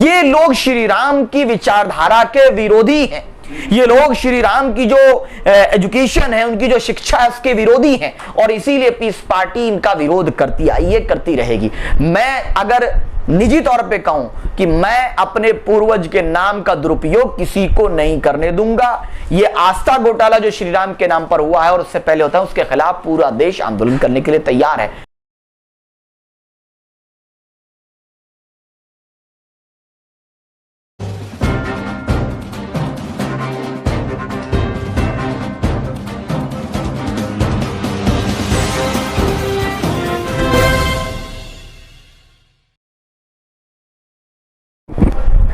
ये लोग श्री राम की विचारधारा के विरोधी हैं। ये लोग श्री राम की जो एजुकेशन है, उनकी जो शिक्षा है, उसके विरोधी हैं और इसीलिए पीस पार्टी इनका विरोध करती आई है, करती रहेगी। मैं अगर निजी तौर पे कहूं कि मैं अपने पूर्वज के नाम का दुरुपयोग किसी को नहीं करने दूंगा। ये आस्था घोटाला जो श्री राम के नाम पर हुआ है और उससे पहले होता है, उसके खिलाफ पूरा देश आंदोलन करने के लिए तैयार है।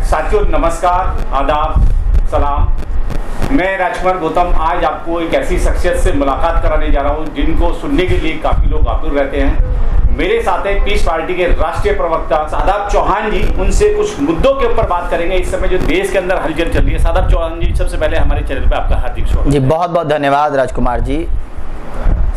साथियों नमस्कार, आदाब, सलाम। मैं राजकुमार गौतम आज आपको एक ऐसी शख्सियत से मुलाकात कराने जा रहा हूं जिनको सुनने के लिए काफी लोग आतुर रहते हैं। मेरे साथ है पीस पार्टी के राष्ट्रीय प्रवक्ता सादाब चौहान जी। उनसे कुछ मुद्दों के ऊपर बात करेंगे। इस समय जो देश के अंदर हलचल चल रही है। सादाब चौहान जी, सबसे पहले हमारे चैनल पर आपका हार्दिक स्वागत जी। बहुत बहुत धन्यवाद राजकुमार जी।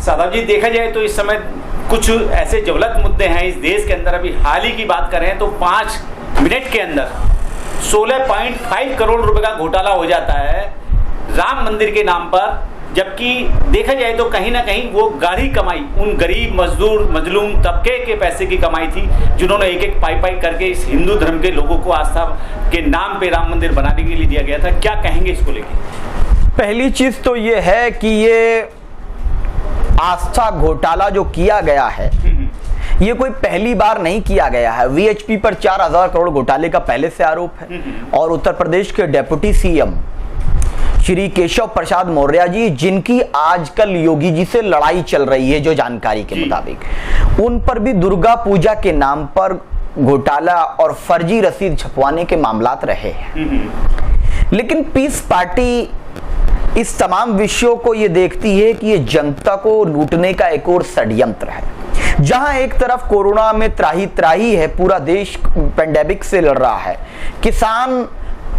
सादाब जी, देखा जाए तो इस समय कुछ ऐसे ज्वलंत मुद्दे हैं इस देश के अंदर। अभी हाल ही की बात करें तो 5 मिनट के अंदर 16.5 करोड़ रुपए का घोटाला हो जाता है राम मंदिर के नाम पर, जबकि देखा जाए तो कहीं ना कहीं वो गाढ़ी कमाई उन गरीब मजदूर मजलूम तबके के पैसे की कमाई थी, जिन्होंने एक एक पाई करके इस हिंदू धर्म के लोगों को आस्था के नाम पे राम मंदिर बनाने के लिए दिया गया था। क्या कहेंगे इसको लेकर? पहली चीज तो ये है कि ये आस्था घोटाला जो किया गया है, ये कोई पहली बार नहीं किया गया है। वीएचपी पर 4000 करोड़ घोटाले का पहले से आरोप है और उत्तर प्रदेश के डिप्टी सीएम श्री केशव प्रसाद मौर्य जी, जिनकी आजकल योगी जी से लड़ाई चल रही है, जो जानकारी के मुताबिक, उन पर भी दुर्गा पूजा के नाम पर घोटाला और फर्जी रसीद छपवाने के मामलात रहे हैं। लेकिन पीस पार्टी इस तमाम विषयों को ये देखती है कि ये जनता को लूटने का एक और षड्यंत्र है। जहां एक तरफ कोरोना में त्राही त्राही है, पूरा देश पेंडेमिक से लड़ रहा है, किसान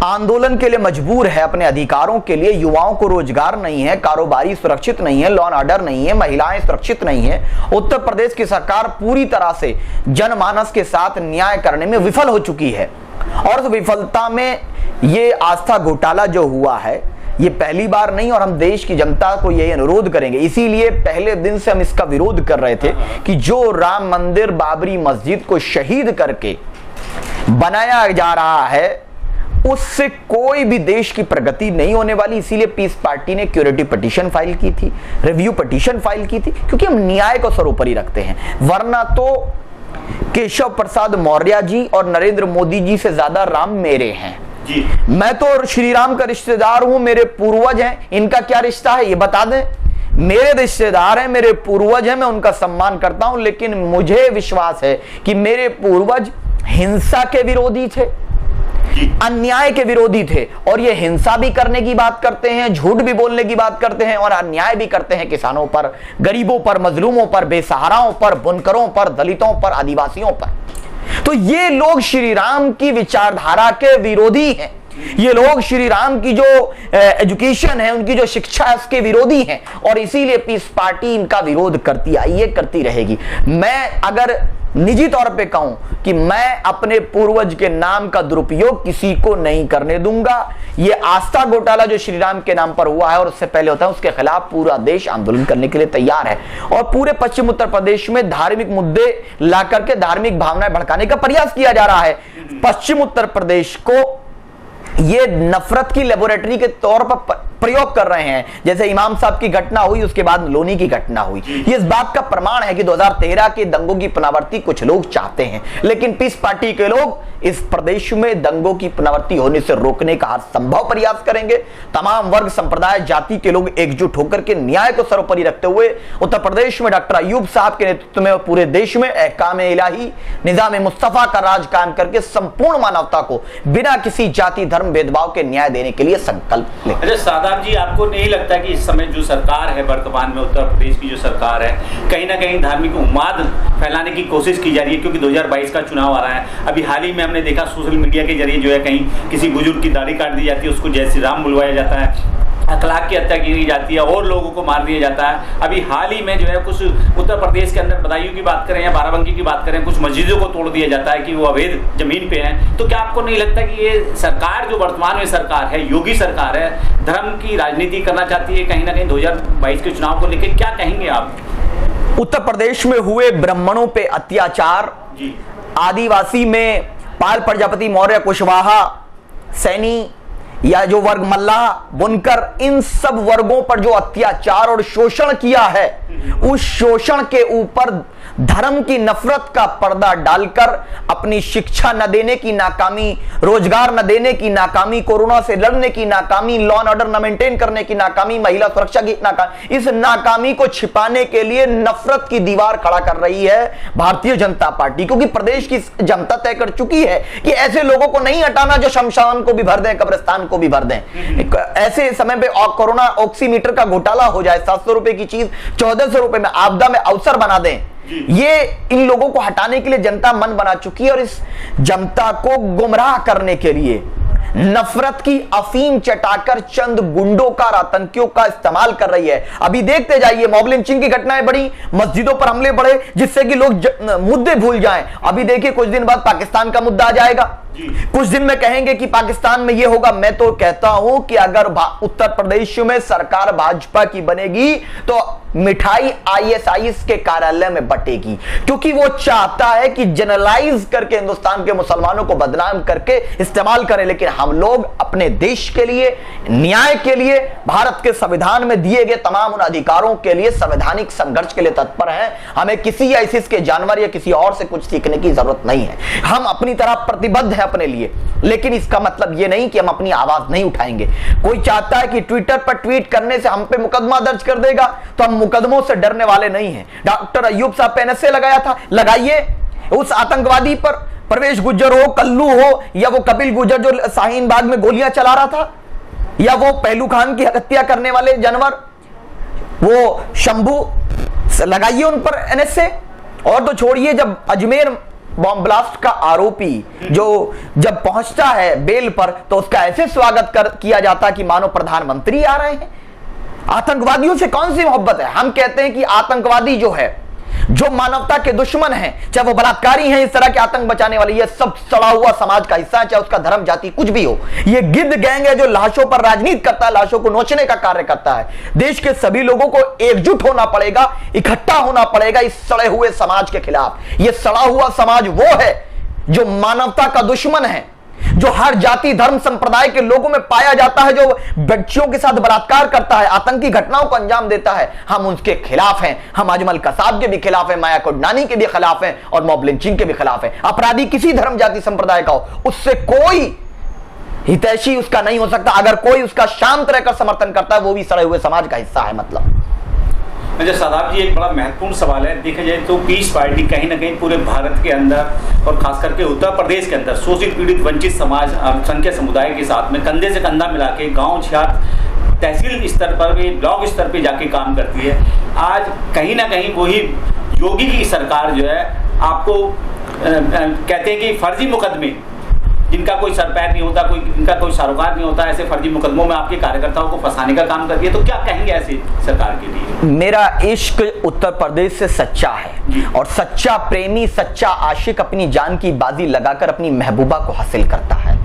आंदोलन के लिए मजबूर है अपने अधिकारों के लिए, युवाओं को रोजगार नहीं है, कारोबारी सुरक्षित नहीं है, लॉ एंड ऑर्डर नहीं है, महिलाएं सुरक्षित नहीं है। उत्तर प्रदेश की सरकार पूरी तरह से जनमानस के साथ न्याय करने में विफल हो चुकी है और उस विफलता में ये आस्था घोटाला जो हुआ है, ये पहली बार नहीं और हम देश की जनता को यही अनुरोध करेंगे। इसीलिए पहले दिन से हम इसका विरोध कर रहे थे कि जो राम मंदिर बाबरी मस्जिद को शहीद करके बनाया जा रहा है, उससे कोई भी देश की प्रगति नहीं होने वाली। इसीलिए पीस पार्टी ने क्यूरेटिव पिटीशन फाइल की थी, रिव्यू पिटीशन फाइल की थी, क्योंकि हम न्याय को सर्वोपरि रखते हैं। वरना तो केशव प्रसाद मौर्य जी और नरेंद्र मोदी जी से ज्यादा राम मेरे हैं। मैं तो श्री राम का रिश्तेदार हूं, मेरे पूर्वज हैं। इनका क्या रिश्ता है ये बता दें। मेरे रिश्तेदार हैं, मेरे पूर्वज हैं, मैं उनका सम्मान करता हूं, लेकिन मुझे विश्वास है कि मेरे पूर्वज हिंसा के विरोधी थे, अन्याय के विरोधी थे और ये हिंसा भी करने की बात करते हैं, झूठ भी बोलने की बात करते हैं और अन्याय भी करते हैं किसानों पर, गरीबों पर, मजलूमों पर, बेसहाराओं पर, बुनकरों पर, दलितों पर, आदिवासियों पर। तो ये लोग श्री राम की विचारधारा के विरोधी हैं। ये लोग श्री राम की जो एजुकेशन है, उनकी जो शिक्षा है, उसके विरोधी हैं और इसीलिए पीस पार्टी इनका विरोध करती आई है, करती रहेगी। मैं अगर निजी तौर पे कहूं कि मैं अपने पूर्वज के नाम का दुरुपयोग किसी को नहीं करने दूंगा। ये आस्था घोटाला जो श्री राम के नाम पर हुआ है और उससे पहले होता है, उसके खिलाफ पूरा देश आंदोलन करने के लिए तैयार है और पूरे पश्चिम उत्तर प्रदेश में धार्मिक मुद्दे ला करके धार्मिक भावनाएं भड़काने का प्रयास किया जा रहा है। पश्चिम उत्तर प्रदेश को ये नफरत की लेबोरेटरी के तौर पर प्रयोग कर रहे हैं। जैसे इमाम साहब की घटना हुई, उसके बाद लोनी की घटना हुई, ये इस बात का प्रमाण है कि 2013 के दंगों की पुनरावृत्ति कुछ लोग चाहते हैं, लेकिन पीस पार्टी के लोग इस प्रदेश में दंगों की पुनरावृत्ति होने से रोकने का हर संभव प्रयास करेंगे। तमाम वर्ग, संप्रदाय, जाति के लोग एकजुट होकर के न्याय को सर्वोपरि रखते हुए उत्तर प्रदेश में डॉक्टर अयूब साहब के नेतृत्व में पूरे देश में एहकाम इलाही, निजाम मुस्तफा का राज कायम करके संपूर्ण मानवता को बिना किसी जाति धर्म भेदभाव के न्याय देने के लिए संकल्प लें। अच्छा सादाब जी, आपको नहीं लगता कि इस समय जो सरकार है वर्तमान में उत्तर प्रदेश की जो सरकार है, कहीं ना कहीं धार्मिक उन्माद फैलाने की कोशिश की जा रही है? क्योंकि 2022 का चुनाव आ रहा है। अभी हाल ही में हमने देखा सोशल मीडिया के जरिए जो है कहीं किसी बुजुर्ग की दाढ़ी काट दी जाती है, उसको जय श्री राम बुलवाया जाता है। अखलाक की हत्या की जाती है और लोगों को मार दिया जाता है। अभी हाल ही में जो है कुछ उत्तर प्रदेश के अंदर बदायूं की बात करें या बाराबंकी की बात करें, कुछ मस्जिदों को तोड़ दिया जाता है कि वो अवैध जमीन पे हैं। तो क्या आपको नहीं लगता कि ये सरकार जो वर्तमान में सरकार है, योगी सरकार है, धर्म की राजनीति करना चाहती है कहीं ना कहीं 2022 के चुनाव को लेकर? क्या कहेंगे आप? उत्तर प्रदेश में हुए ब्राह्मणों पे अत्याचार, आदिवासी में पाल प्रजापति, मौर्य, कुशवाहा, सैनी या जो वर्ग मल्लाह, बुनकर, इन सब वर्गों पर जो अत्याचार और शोषण किया है, उस शोषण के ऊपर धर्म की नफरत का पर्दा डालकर अपनी शिक्षा न देने की नाकामी, रोजगार न देने की नाकामी, कोरोना से लड़ने की नाकामी, लॉ एंड ऑर्डर न मेंटेन करने की नाकामी, महिला सुरक्षा की नाकामी, इस नाकामी को छिपाने के लिए नफरत की दीवार खड़ा कर रही है भारतीय जनता पार्टी। क्योंकि प्रदेश की जनता तय कर चुकी है कि ऐसे लोगों को नहीं हटाना जो शमशान को भी भर दें, कब्रिस्तान को भी भर दें। ऐसे समय पे कोरोना ऑक्सीमीटर का घोटाला हो जाए, 700 रुपए की चीज 1400 रुपए में, आपदा में अवसर बना दें, ये इन लोगों को हटाने के लिए जनता मन बना चुकी है। और इस जनता को गुमराह करने के लिए नफरत की अफीम चटाकर चंद गुंडों का, आतंकियों का इस्तेमाल कर रही है। अभी देखते जाइए, मॉब लिंचिंग की घटनाएं बढ़ी, मस्जिदों पर हमले बढ़े, जिससे कि लोग मुद्दे भूल जाएं। अभी देखिए कुछ दिन बाद पाकिस्तान का मुद्दा आ जाएगा, कुछ दिन में कहेंगे कि पाकिस्तान में यह होगा। मैं तो कहता हूं कि अगर उत्तर प्रदेश में सरकार भाजपा की बनेगी तो मिठाई आईएसआईएस के कार्यालय में बटेगी, क्योंकि वो चाहता है कि जनरलाइज करके हिंदुस्तान के मुसलमानों को बदनाम करके इस्तेमाल करें। लेकिन हम लोग अपने देश के लिए, न्याय के लिए, भारत के संविधान में दिए गए तमाम उन अधिकारों के लिए, संवैधानिक संघर्ष के लिए तत्पर हैं। हमें किसी आईसिस के जानवर या किसी और से कुछ सीखने की जरूरत नहीं है। हम अपनी तरह प्रतिबद्ध हैं अपने लिए, लेकिन इसका मतलब यह नहीं कि हम अपनी आवाज नहीं उठाएंगे। कोई चाहता है कि ट्विटर पर ट्वीट करने से हम पे मुकदमा दर्ज कर देगा, तो हम मुकदमों से डरने वाले नहीं हैं। डॉक्टर अय्यूब साहब पे एनएसए लगाया था, लगाइए। उस आतंकवादी पर, प्रवेश गुज्जर हो, कल्लू हो, या वो कपिल गुज्जर जो शाहीन बाग में गोलियां चला रहा था, या वो पहलू खान की हत्या करने वाले जानवर वो शंभू, लगाइए उन पर एनएसए। और तो छोड़िए, जब अजमेर बॉम्ब ब्लास्ट का आरोपी जो जब पहुंचता है बेल पर, तो उसका ऐसे स्वागत किया जाता कि मानो प्रधानमंत्री आ रहे हैं। आतंकवादियों से कौन सी मोहब्बत है? हम कहते हैं कि आतंकवादी जो है, जो मानवता के दुश्मन हैं, चाहे वो बलात्कारी हैं, इस तरह के आतंक बचाने वाले, ये सब सड़ा हुआ समाज का हिस्सा है, चाहे उसका धर्म जाति कुछ भी हो। ये गिद्ध गैंग है जो लाशों पर राजनीति करता है, लाशों को नोचने का कार्य करता है। देश के सभी लोगों को एकजुट होना पड़ेगा, इकट्ठा होना पड़ेगा इस सड़े हुए समाज के खिलाफ। ये सड़ा हुआ समाज वो है जो मानवता का दुश्मन है, जो हर जाति धर्म संप्रदाय के लोगों में पाया जाता है, जो बच्चियों के साथ बलात्कार करता है, आतंकी घटनाओं को अंजाम देता है। हम उसके खिलाफ हैं। हम अजमल कसाब के भी खिलाफ हैं, माया कोडनानी के भी खिलाफ हैं, और मॉब लिंचिंग के भी खिलाफ हैं। अपराधी किसी धर्म जाति संप्रदाय का हो, उससे कोई हितैषी उसका नहीं हो सकता। अगर कोई उसका शांत रहकर समर्थन करता है, वो भी सड़े हुए समाज का हिस्सा है। मतलब अच्छा शादाब जी, एक बड़ा महत्वपूर्ण सवाल है। देखा जाए तो पीस पार्टी कहीं ना कहीं पूरे भारत के अंदर और खास करके उत्तर प्रदेश के अंदर शोषित, पीड़ित, वंचित समाज, अल्पसंख्यक समुदाय के साथ में कंधे से कंधा मिला के गाँव छात, तहसील स्तर पर भी, ब्लॉक स्तर पर जाके काम करती है। आज कहीं ना कहीं वही योगी की सरकार जो है, आपको कहते हैं कि फर्जी मुकदमे, जिनका कोई सर पैर नहीं होता, इनका कोई सरोकार नहीं होता, ऐसे फर्जी मुकदमों में आपके कार्यकर्ताओं को फंसाने का काम करती है। तो क्या कहेंगे ऐसी सरकार के लिए? मेरा इश्क उत्तर प्रदेश से सच्चा है, और सच्चा प्रेमी, सच्चा आशिक अपनी जान की बाजी लगाकर अपनी महबूबा को हासिल करता है।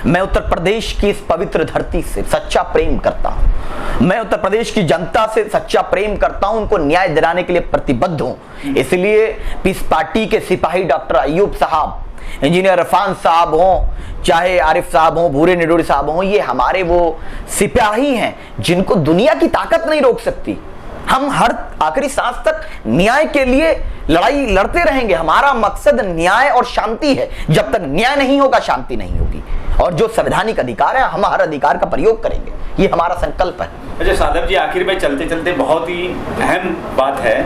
मैं उत्तर प्रदेश की इस पवित्र धरती से सच्चा प्रेम करता हूं। मैं उत्तर प्रदेश की जनता से सच्चा प्रेम करता हूं, उनको न्याय दिलाने के लिए प्रतिबद्ध हूं। इसलिए पीस पार्टी के सिपाही डॉक्टर अय्यूब साहब, इंजीनियर इरफान साहब हों, चाहे आरिफ साहब हों, भूरे निडोरी साहब हों, ये हमारे वो सिपाही हैं जिनको दुनिया की ताकत नहीं रोक सकती। हम हर आखिरी सांस तक न्याय के लिए लड़ाई लड़ते रहेंगे। हमारा मकसद न्याय और शांति है। जब तक न्याय नहीं होगा, शांति नहीं होगी। और जो संवैधानिक अधिकार है, हम हर अधिकार का प्रयोग करेंगे, ये हमारा संकल्प है। अच्छा सादब जी, आखिर में चलते चलते बहुत ही अहम बात है।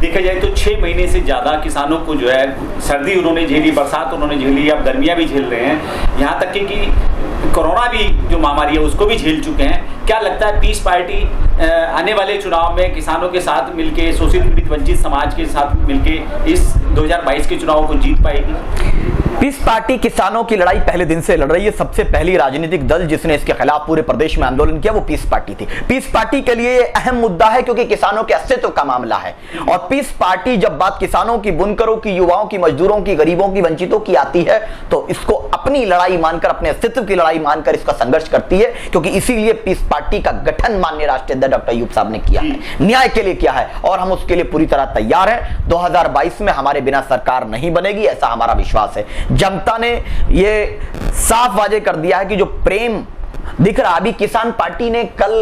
देखा जाए तो 6 महीने से ज़्यादा किसानों को जो है सर्दी उन्होंने झेली, बरसात उन्होंने झेली, अब गर्मियाँ भी झेल रहे हैं, यहाँ तक कि कोरोना भी जो महामारी है उसको भी झेल चुके हैं। क्या लगता है पीस पार्टी आने वाले चुनाव में किसानों के साथ मिलके, शोषित, पीड़ित, वंचित समाज के साथ मिलके इस 2022 के चुनाव को जीत पाएगी? पीस पार्टी किसानों की लड़ाई पहले दिन से लड़ रही है। सबसे पहली राजनीतिक दल जिसने इसके खिलाफ पूरे प्रदेश में आंदोलन किया वो पीस पार्टी थी। पीस पार्टी के लिए अहम मुद्दा है क्योंकि किसानों के अस्तित्व का मामला है और पीस पार्टी जब बात किसानों की, बुनकरों की, युवाओं की, मजदूरों की, गरीबों की, वंचितों की आती है तो इसको अपनी लड़ाई मानकर, अपने अस्तित्व की लड़ाई मानकर इसका संघर्ष करती है, क्योंकि इसीलिए पीस पार्टी का गठन माननीय राष्ट्रीय अध्यक्ष डॉक्टर अयूब साहब ने किया है, न्याय के लिए किया है और हम उसके लिए पूरी तरह तैयार हैं। 2022 में हमारे बिना सरकार नहीं बनेगी, ऐसा हमारा विश्वास है। जनता ने ये साफ वाजे कर दिया है कि जो प्रेम दिख रहा, अभी किसान पार्टी ने कल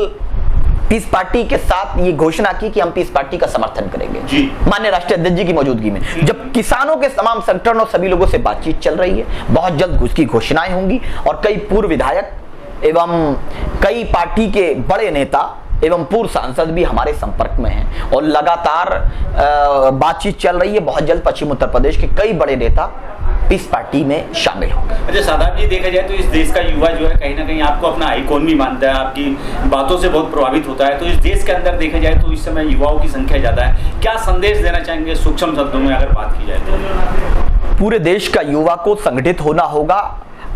पीस पार्टी के साथ ये घोषणा की कि हम पीस पार्टी का समर्थन करेंगे माननीय राष्ट्रीय अध्यक्ष जी की मौजूदगी में। जब किसानों के तमाम संगठनों सभी लोगों से बातचीत चल रही है, बहुत जल्द उसकी घोषणाएं होंगी और कई पूर्व विधायक एवं कई पार्टी के बड़े नेता एवं पूर्व सांसद भी हमारे संपर्क में हैं और लगातार बातचीत चल रही है। बहुत जल्द पश्चिम उत्तर प्रदेश के कई बड़े नेता इस पार्टी में शामिल होंगे। अच्छा शादाब जी, देखा जाए तो इस देश का युवा जो है कहीं ना कहीं आपको अपना आइकॉन भी मानता है, आपकी बातों से बहुत प्रभावित होता है। तो इस देश के अंदर देखा जाए तो इस समय युवाओं की संख्या ज्यादा है, क्या संदेश देना चाहेंगे सूक्ष्म शब्दों में अगर बात की जाए तो? पूरे देश का युवा को संगठित होना होगा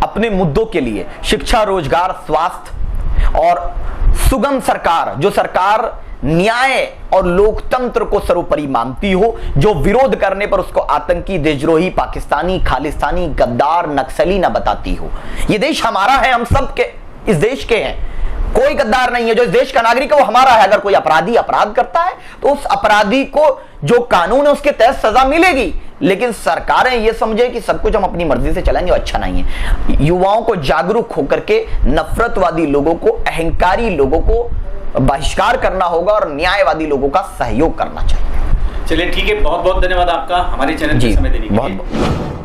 अपने मुद्दों के लिए। शिक्षा, रोजगार, स्वास्थ्य और सुगम सरकार, जो सरकार न्याय और लोकतंत्र को सर्वोपरि मानती हो, जो विरोध करने पर उसको आतंकी, देशद्रोही, पाकिस्तानी, खालिस्तानी, गद्दार, नक्सली न बताती हो। ये देश हमारा है, हम सब के इस देश के हैं, कोई गद्दार नहीं है। जो इस देश का नागरिक है वो हमारा है। अगर कोई अपराधी अपराध करता है तो उस अपराधी को जो कानून है उसके तहत सजा मिलेगी, लेकिन सरकारें ये समझे कि सब कुछ हम अपनी मर्जी से चलाएंगे, अच्छा नहीं है। युवाओं को जागरूक होकर के नफरतवादी लोगों को, अहंकारी लोगों को बहिष्कार करना होगा और न्यायवादी लोगों का सहयोग करना चाहिए। चलिए ठीक है, बहुत बहुत धन्यवाद आपका हमारे चैनल पर समय देने के लिए।